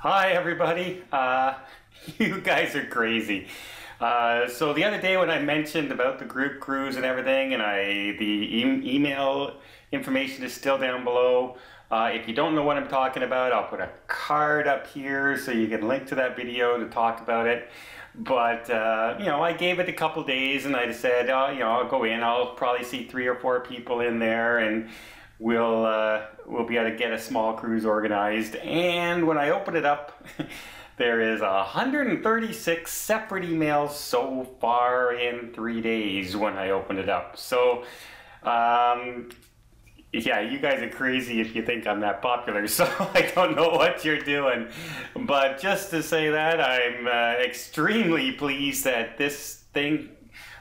Hi everybody. You guys are crazy. So the other day when I mentioned about the group cruise and everything, and email information is still down below. If you don't know what I'm talking about, I'll put a card up here so you can link to that video to talk about it. But I gave it a couple days, and I just said, I'll go in. I'll probably see 3 or 4 people in there, and we'll be able to get a small cruise organized. And when I open it up, there is 136 separate emails so far in 3 days when I open it up. So yeah, you guys are crazy if you think I'm that popular, so I don't know what you're doing. But just to say that, I'm extremely pleased that this thing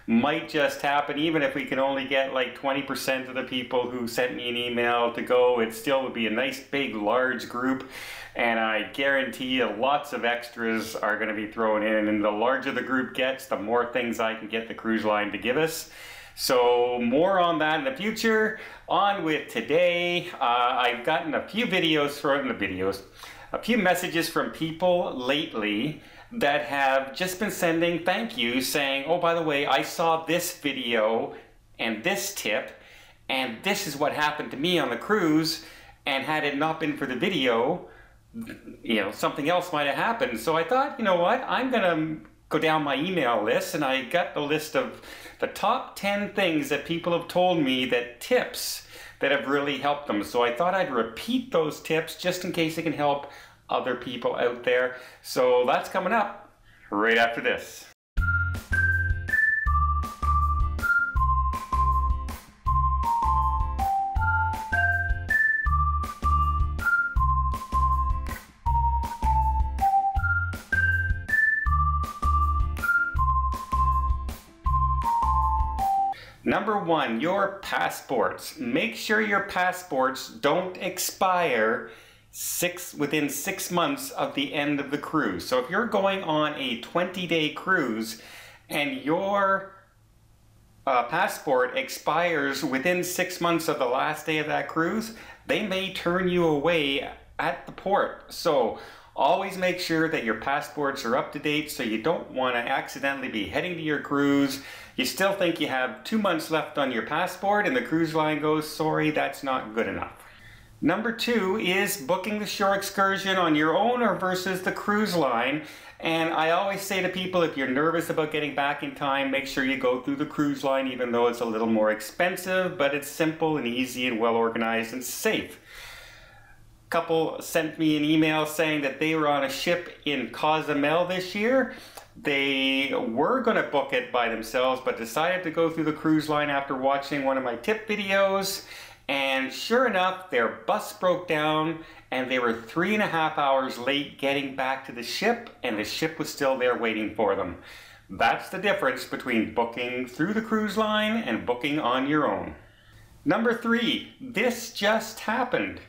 might just happen. Even if we can only get like 20% of the people who sent me an email to go, it still would be a nice big large group, and I guarantee you lots of extras are going to be thrown in, and the larger the group gets, the more things I can get the cruise line to give us. So more on that in the future. On with today. I've gotten a few a few messages from people lately that have just been sending thank yous saying, oh, by the way, I saw this video and this tip, and this is what happened to me on the cruise, and had it not been for the video, something else might have happened. So I thought, you know what, I'm gonna go down my email list, and I got the list of the top 10 things that people have told me, that tips that have really helped them. So I thought I'd repeat those tips just in case it can help other people out there. So that's coming up right after this. Number 1, your passports. Make sure your passports don't expire within 6 months of the end of the cruise. So if you're going on a 20-day cruise and your passport expires within 6 months of the last day of that cruise, they may turn you away at the port. So always make sure that your passports are up to date, so you don't want to accidentally be heading to your cruise. You still think you have 2 months left on your passport, and the cruise line goes, sorry, that's not good enough. Number 2 is booking the shore excursion on your own or versus the cruise line. And I always say to people, if you're nervous about getting back in time, make sure you go through the cruise line, even though it's a little more expensive, but it's simple and easy and well organized and safe. Couple sent me an email saying that they were on a ship in Cozumel this year. They were going to book it by themselves, but decided to go through the cruise line after watching one of my tip videos. And sure enough, their bus broke down, and they were 3.5 hours late getting back to the ship, and the ship was still there waiting for them. That's the difference between booking through the cruise line and booking on your own. Number 3, this just happened.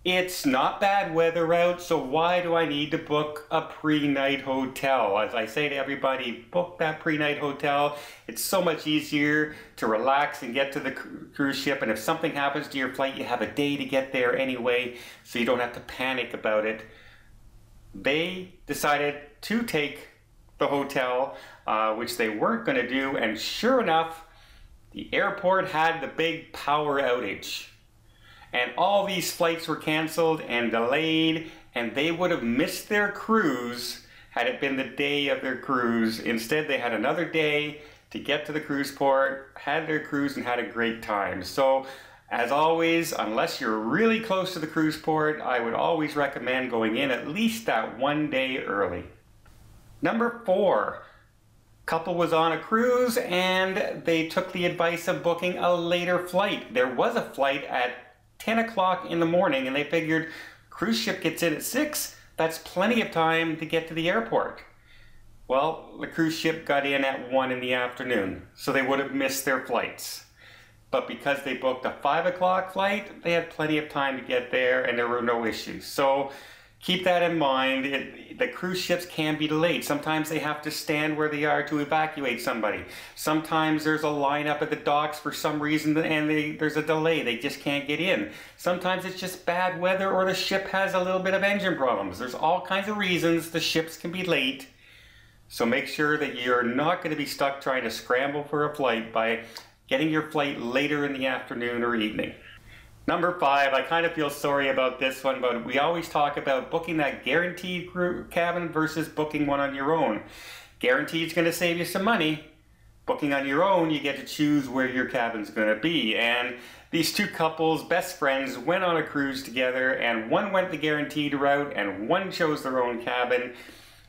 It's not bad weather out, so why do I need to book a pre-night hotel? As I say to everybody, book that pre-night hotel. It's so much easier to relax and get to the cruise ship, and if something happens to your flight, you have a day to get there anyway, so you don't have to panic about it. They decided to take the hotel, which they weren't going to do, and sure enough, the airport had the big power outage. And all these flights were canceled and delayed, and they would have missed their cruise had it been the day of their cruise. Instead, they had another day to get to the cruise port, had their cruise, and had a great time. So, as always, unless you're really close to the cruise port, I would always recommend going in at least that 1 day early. Number 4. Couple was on a cruise, and they took the advice of booking a later flight. There was a flight at 10 o'clock in the morning, and they figured cruise ship gets in at 6, that's plenty of time to get to the airport. Well, the cruise ship got in at 1 in the afternoon, so they would have missed their flights. But because they booked a 5 o'clock flight, they had plenty of time to get there, and there were no issues. So keep that in mind. The cruise ships can be delayed. Sometimes they have to stand where they are to evacuate somebody. Sometimes there's a lineup at the docks for some reason and there's a delay. They just can't get in. Sometimes it's just bad weather or the ship has a little bit of engine problems. There's all kinds of reasons the ships can be late. So make sure that you're not going to be stuck trying to scramble for a flight by getting your flight later in the afternoon or evening. Number 5, I kind of feel sorry about this one, but we always talk about booking that guaranteed crew cabin versus booking one on your own. Guaranteed is going to save you some money. Booking on your own, you get to choose where your cabin's going to be. And these two couples, best friends, went on a cruise together, and one went the guaranteed route and one chose their own cabin.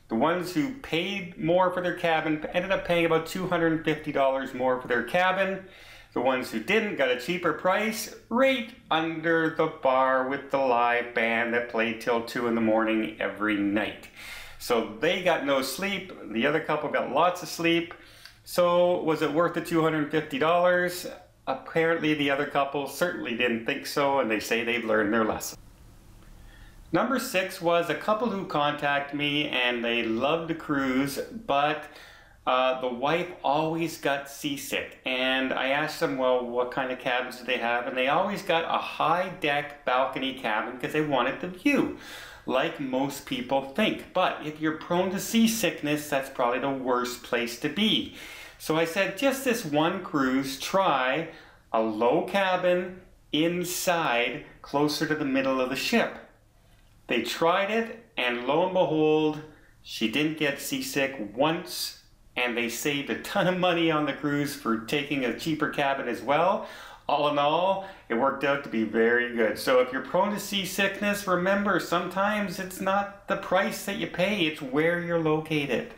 The ones who paid more for their cabin ended up paying about $250 more for their cabin. The ones who didn't got a cheaper price right under the bar with the live band that played till 2 in the morning every night. So they got no sleep. The other couple got lots of sleep. So was it worth the $250? Apparently the other couple certainly didn't think so, and they say they've learned their lesson. Number 6 was a couple who contacted me and they loved the cruise, but the wife always got seasick. And I asked them, well, what kind of cabins do they have? And they always got a high deck balcony cabin because they wanted the view, like most people think. But if you're prone to seasickness, that's probably the worst place to be. So I said, just this one cruise, try a low cabin inside closer to the middle of the ship. They tried it, and lo and behold, she didn't get seasick once, and they saved a ton of money on the cruise for taking a cheaper cabin as well. All in all, it worked out to be very good. So if you're prone to seasickness, remember, sometimes it's not the price that you pay, it's where you're located.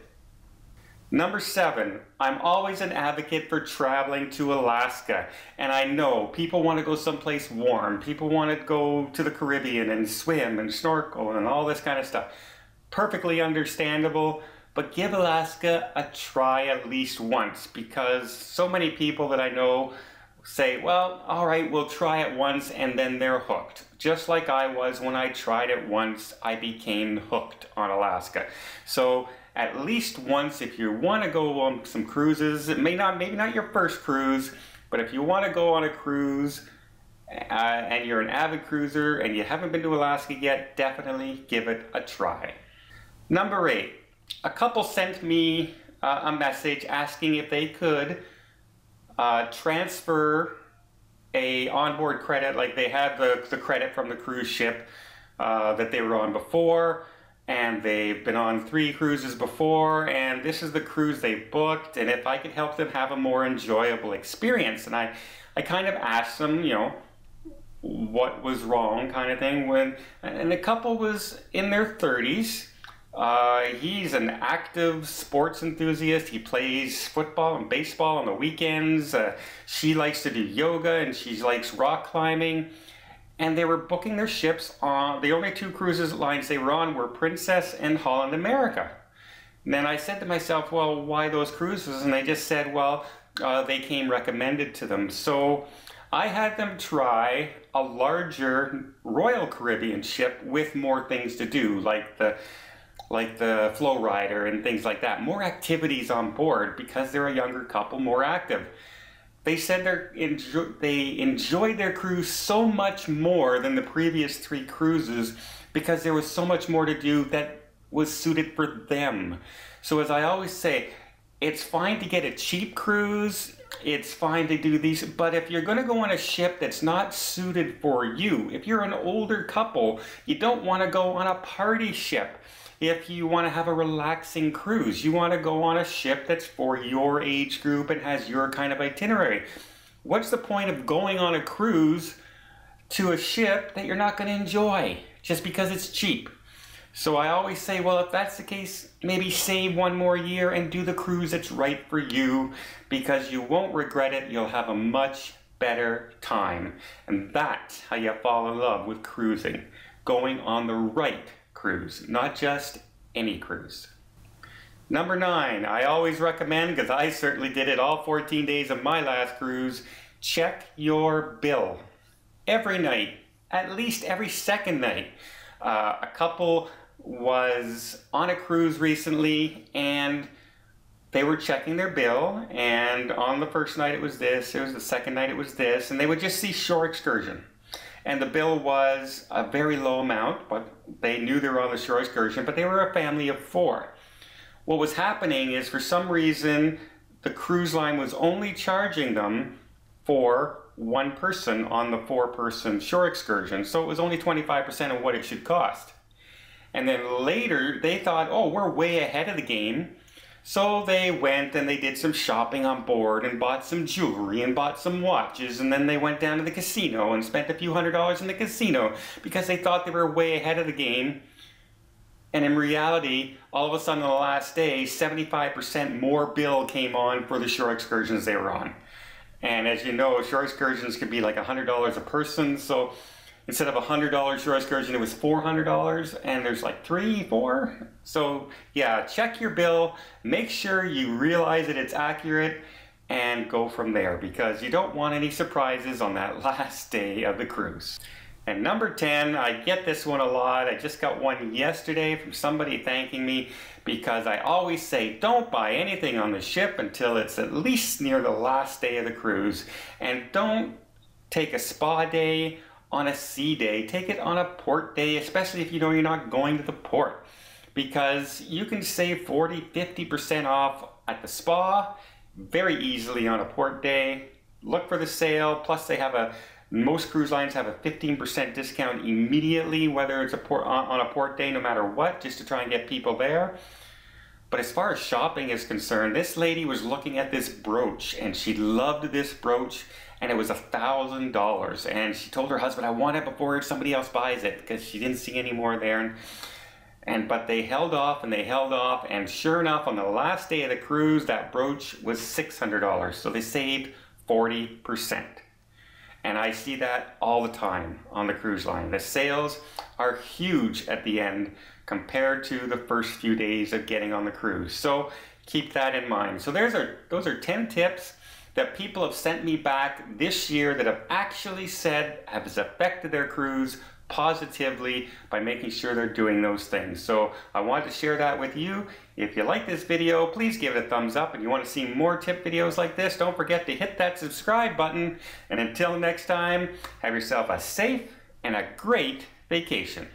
Number 7, I'm always an advocate for traveling to Alaska. And I know people want to go someplace warm. People want to go to the Caribbean and swim and snorkel and all this kind of stuff. Perfectly understandable, but give Alaska a try at least once, because so many people that I know say, well, all right, we'll try it once, and then they're hooked. Just like I was when I tried it once, I became hooked on Alaska. So at least once, if you want to go on some cruises, maybe not your first cruise, but if you want to go on a cruise and you're an avid cruiser and you haven't been to Alaska yet, definitely give it a try. Number 8, a couple sent me a message asking if they could transfer a onboard credit, like they had the credit from the cruise ship that they were on before, and they've been on 3 cruises before, and this is the cruise they booked, and if I could help them have a more enjoyable experience. And I kind of asked them, you know, what was wrong kind of thing, and the couple was in their 30s. He's an active sports enthusiast. He plays football and baseball on the weekends. She likes to do yoga, and she likes rock climbing. And they were booking their ships on, the only 2 cruises lines they were on were Princess and Holland America. And then I said to myself, well, why those cruises? And they just said, well, they came recommended to them. So I had them try a larger Royal Caribbean ship with more things to do, like the flow rider and things like that. More activities on board because they're a younger couple, more active. They said they enjoyed their cruise so much more than the previous 3 cruises because there was so much more to do that was suited for them. So as I always say, it's fine to get a cheap cruise, it's fine to do these, but if you're going to go on a ship that's not suited for you, if you're an older couple, you don't want to go on a party ship. If you want to have a relaxing cruise, you want to go on a ship that's for your age group and has your kind of itinerary. What's the point of going on a cruise to a ship that you're not going to enjoy just because it's cheap? So I always say, well, if that's the case, maybe save 1 more year and do the cruise that's right for you, because you won't regret it. You'll have a much better time. And that's how you fall in love with cruising, going on the right cruise, not just any cruise. Number 9, I always recommend, because I certainly did it all 14 days of my last cruise, check your bill. Every night, at least every second night. A couple was on a cruise recently, and they were checking their bill, and on the first night it was this, it was the second night it was this, and they would just see shore excursion. And the bill was a very low amount, but they knew they were on the shore excursion, but they were a family of 4. What was happening is, for some reason, the cruise line was only charging them for 1 person on the 4-person shore excursion, so it was only 25% of what it should cost. And then later, they thought, oh, we're way ahead of the game. So they went and they did some shopping on board and bought some jewelry and bought some watches, and then they went down to the casino and spent a few $100s in the casino because they thought they were way ahead of the game. And in reality, all of a sudden on the last day, 75% more bill came on for the shore excursions they were on. And as you know, shore excursions could be like $100 a person, so instead of a $100 shore excursion, it was $400, and there's like 3, 4. So yeah, check your bill, make sure you realize that it's accurate, and go from there, because you don't want any surprises on that last day of the cruise. And number 10, I get this one a lot. I just got one yesterday from somebody thanking me because I always say don't buy anything on the ship until it's at least near the last day of the cruise, and don't take a spa day on a sea day. Take it on a port day, especially if you know you're not going to the port, because you can save 40–50% off at the spa very easily on a port day. Look for the sale, plus they have most cruise lines have a 15% discount immediately, whether it's on a port day, no matter what, just to try and get people there. But as far as shopping is concerned, this lady was looking at this brooch, and she loved this brooch, and it was $1,000. And she told her husband, I want it before somebody else buys it, because she didn't see any more there. But they held off and they held off, and sure enough, on the last day of the cruise, that brooch was $600. So they saved 40%. And I see that all the time on the cruise line. The sales are huge at the end compared to the first few days of getting on the cruise. So keep that in mind. So those are 10 tips that people have sent me back this year that have actually said has affected their cruise positively by making sure they're doing those things. So I wanted to share that with you. If you like this video, please give it a thumbs up. And you want to see more tip videos like this, don't forget to hit that subscribe button. And until next time, have yourself a safe and a great vacation.